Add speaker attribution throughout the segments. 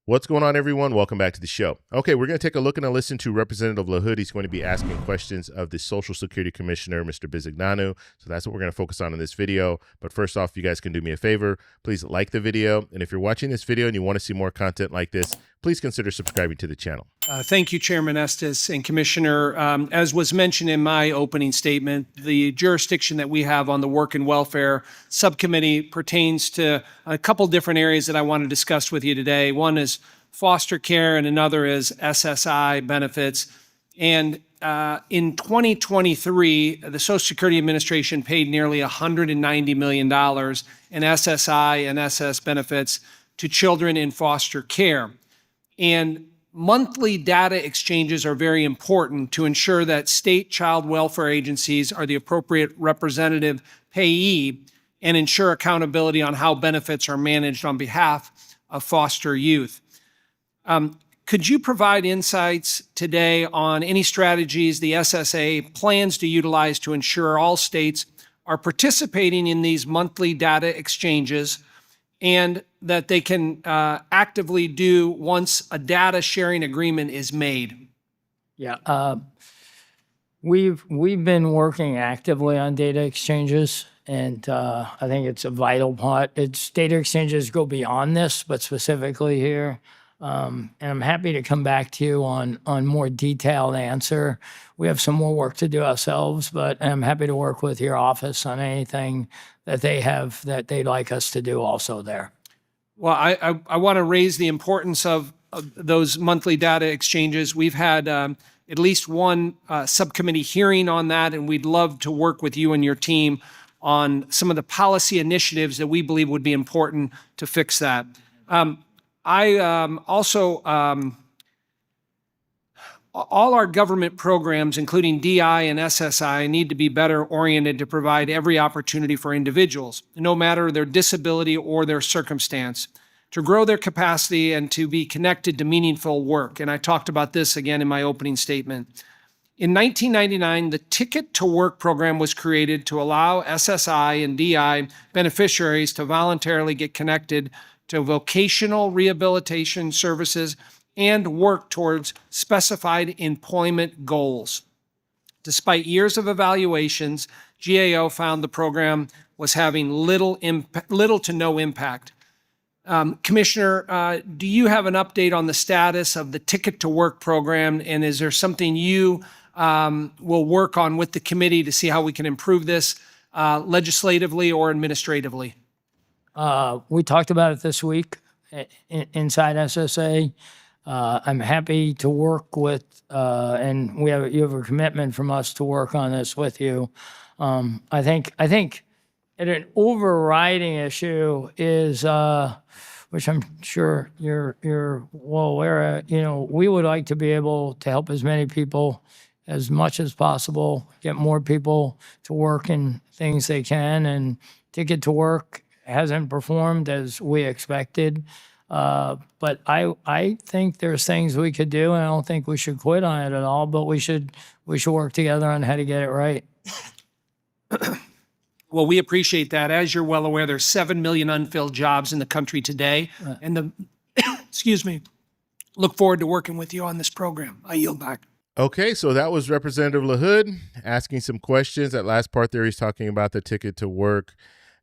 Speaker 1: What's going on, everyone? Welcome back to the show. Okay, we're going to take a look and a listen to Representative LaHood. He's going to be asking questions of the Social Security Commissioner, Mr. Bisignanu. So that's what we're going to focus on in this video. But first off, if you guys can do me a favor, please like the video. And if you're watching this video and you want to see more content like this, please consider subscribing to the channel.
Speaker 2: Thank you, Chairman Estes and Commissioner. As was mentioned in my opening statement, the jurisdiction that we have on the Work and Welfare Subcommittee pertains to a couple different areas that I want to discuss with you today. One is foster care and another is SSI benefits. And in 2023, the Social Security Administration paid nearly $190 million in SSI and SS benefits to children in foster care. And monthly data exchanges are very important to ensure that state child welfare agencies are the appropriate representative payee and ensure accountability on how benefits are managed on behalf of foster youth. Could you provide insights today on any strategies the SSA plans to utilize to ensure all states are participating in these monthly data exchanges and that they can actively do once a data sharing agreement is made?
Speaker 3: Yeah, we've been working actively on data exchanges, and I think it's a vital part. Data exchanges go beyond this, but specifically here. And I'm happy to come back to you on more detailed answer. We have some more work to do ourselves, but I'm happy to work with your office on anything that they have that they'd like us to do also there.
Speaker 2: Well, I want to raise the importance of those monthly data exchanges. We've had at least one subcommittee hearing on that, and we'd love to work with you and your team on some of the policy initiatives that we believe would be important to fix that. All our government programs, including DI and SSI, need to be better oriented to provide every opportunity for individuals, no matter their disability or their circumstance, to grow their capacity and to be connected to meaningful work. And I talked about this again in my opening statement. In 1999, the Ticket to Work program was created to allow SSI and DI beneficiaries to voluntarily get connected to vocational rehabilitation services and work towards specified employment goals. Despite years of evaluations, GAO found the program was having little to no impact. Commissioner, do you have an update on the status of the Ticket to Work program, and is there something you will work on with the committee to see how we can improve this legislatively or administratively?
Speaker 3: We talked about it this week inside SSA. I'm happy to work with, and you have a commitment from us to work on this with you. I think an overriding issue is, which I'm sure you're well aware of. We would like to be able to help as many people as much as possible, get more people to work in things they can, and Ticket to Work hasn't performed as we expected. But I think there's things we could do, and I don't think we should quit on it at all, but we should work together on how to get it right.
Speaker 2: Well, we appreciate that. As you're well aware, there's 7 million unfilled jobs in the country today. Right. And excuse me, look forward to working with you on this program. I yield back.
Speaker 1: Okay, so that was Representative LaHood asking some questions. That last part there, he's talking about the Ticket to Work.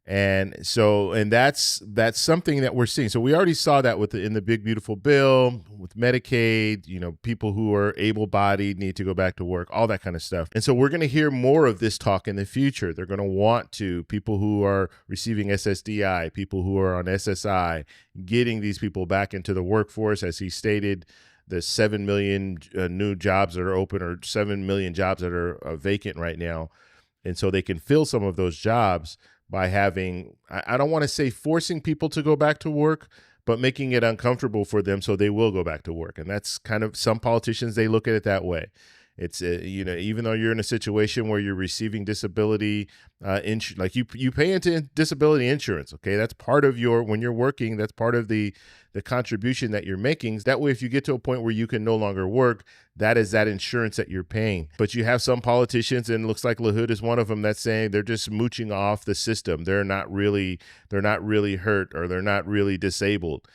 Speaker 1: And that's something that we're seeing. So we already saw that in the big, beautiful bill with Medicaid, people who are able-bodied need to go back to work, all that kind of stuff. And so we're going to hear more of this talk in the future. They're going to want people who are receiving SSDI, people who are on SSI, getting these people back into the workforce. As he stated, the 7 million new jobs that are open, or 7 million jobs that are vacant right now. And so they can fill some of those jobs by having, I don't want to say forcing people to go back to work, but making it uncomfortable for them so they will go back to work. And that's kind of, some politicians, they look at it that way. It's, even though you're in a situation where you're receiving disability insurance, like you pay into disability insurance, okay? That's part of when you're working, that's part of the contribution that you're making. That way, if you get to a point where you can no longer work, that is that insurance that you're paying. But you have some politicians, and it looks like LaHood is one of them, that's saying they're just mooching off the system. They're not really hurt, or they're not really disabled.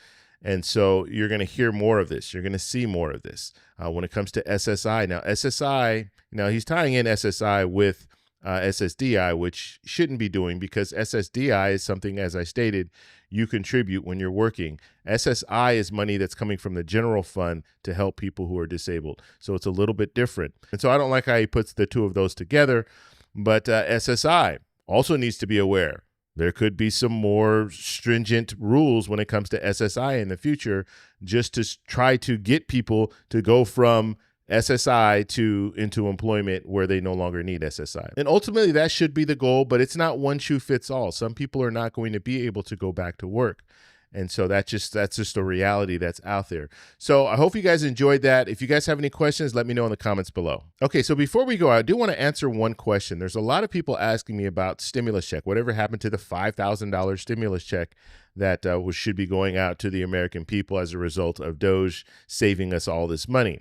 Speaker 1: And so you're going to hear more of this. You're going to see more of this when it comes to SSI. Now, SSI, he's tying in SSI with SSDI, which shouldn't be doing, because SSDI is something, as I stated, you contribute when you're working. SSI is money that's coming from the general fund to help people who are disabled. So it's a little bit different. And so I don't like how he puts the two of those together, but SSI also needs to be aware. There could be some more stringent rules when it comes to SSI in the future, just to try to get people to go from SSI into employment where they no longer need SSI. And ultimately that should be the goal, but it's not one shoe fits all. Some people are not going to be able to go back to work. And so that's just a reality that's out there. So I hope you guys enjoyed that. If you guys have any questions, let me know in the comments below. Okay, so before we go, I do want to answer one question. There's a lot of people asking me about stimulus check. Whatever happened to the $5,000 stimulus check that should be going out to the American people as a result of DOGE saving us all this money?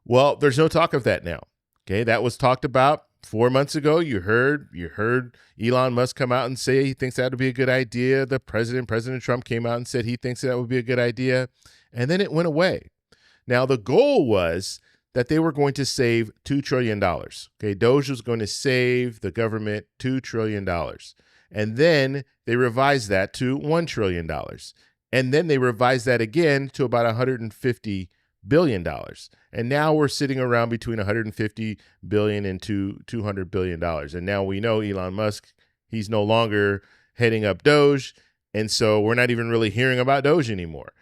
Speaker 1: Well, there's no talk of that now. Okay, that was talked about 4 months ago. You heard Elon Musk come out and say he thinks that would be a good idea. President Trump came out and said he thinks that would be a good idea. And then it went away. Now, the goal was that they were going to save $2 trillion. Okay, DOGE was going to save the government $2 trillion. And then they revised that to $1 trillion. And then they revised that again to about $150 billion. And now we're sitting around between $150 billion and $200 billion. And now we know Elon Musk, he's no longer heading up DOGE. And so we're not even really hearing about DOGE anymore.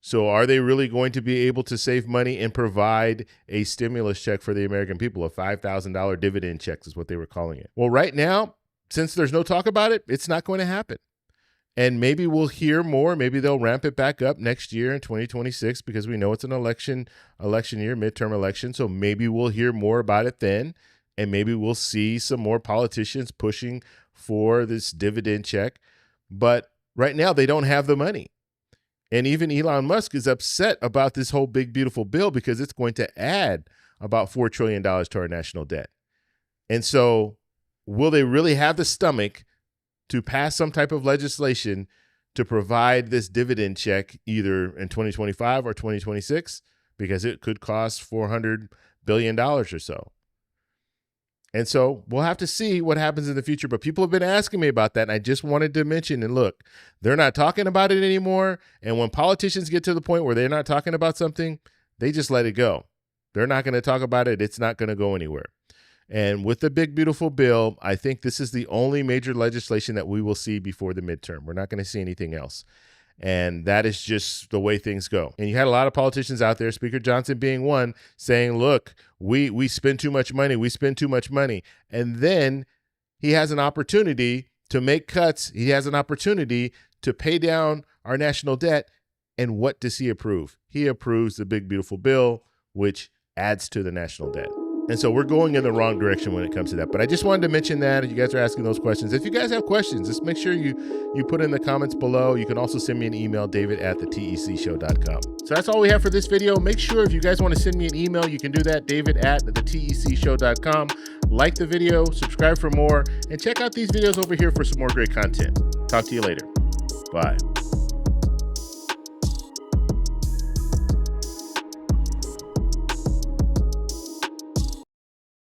Speaker 1: So are they really going to be able to save money and provide a stimulus check for the American people? A $5,000 dividend check is what they were calling it. Well, right now, since there's no talk about it, it's not going to happen. And maybe we'll hear more. Maybe they'll ramp it back up next year in 2026, because we know it's an election year, midterm election. So maybe we'll hear more about it then. And maybe we'll see some more politicians pushing for this dividend check. But right now they don't have the money. And even Elon Musk is upset about this whole big, beautiful bill, because it's going to add about $4 trillion to our national debt. And so will they really have the stomach to pass some type of legislation to provide this dividend check either in 2025 or 2026, because it could cost $400 billion or so? And so we'll have to see what happens in the future. But people have been asking me about that, and I just wanted to mention, and look, they're not talking about it anymore. And when politicians get to the point where they're not talking about something, they just let it go. They're not going to talk about it. It's not going to go anywhere. And with the big, beautiful bill, I think this is the only major legislation that we will see before the midterm. We're not going to see anything else. And that is just the way things go. And you had a lot of politicians out there, Speaker Johnson being one, saying, look, we spend too much money. We spend too much money. And then he has an opportunity to make cuts. He has an opportunity to pay down our national debt. And what does he approve? He approves the big, beautiful bill, which adds to the national debt. And so we're going in the wrong direction when it comes to that. But I just wanted to mention that. You guys are asking those questions. If you guys have questions, just make sure you put in the comments below. You can also send me an email, david@thetecshow.com. So that's all we have for this video. Make sure if you guys want to send me an email, you can do that, david@thetecshow.com. Like the video, subscribe for more, and check out these videos over here for some more great content. Talk to you later. Bye.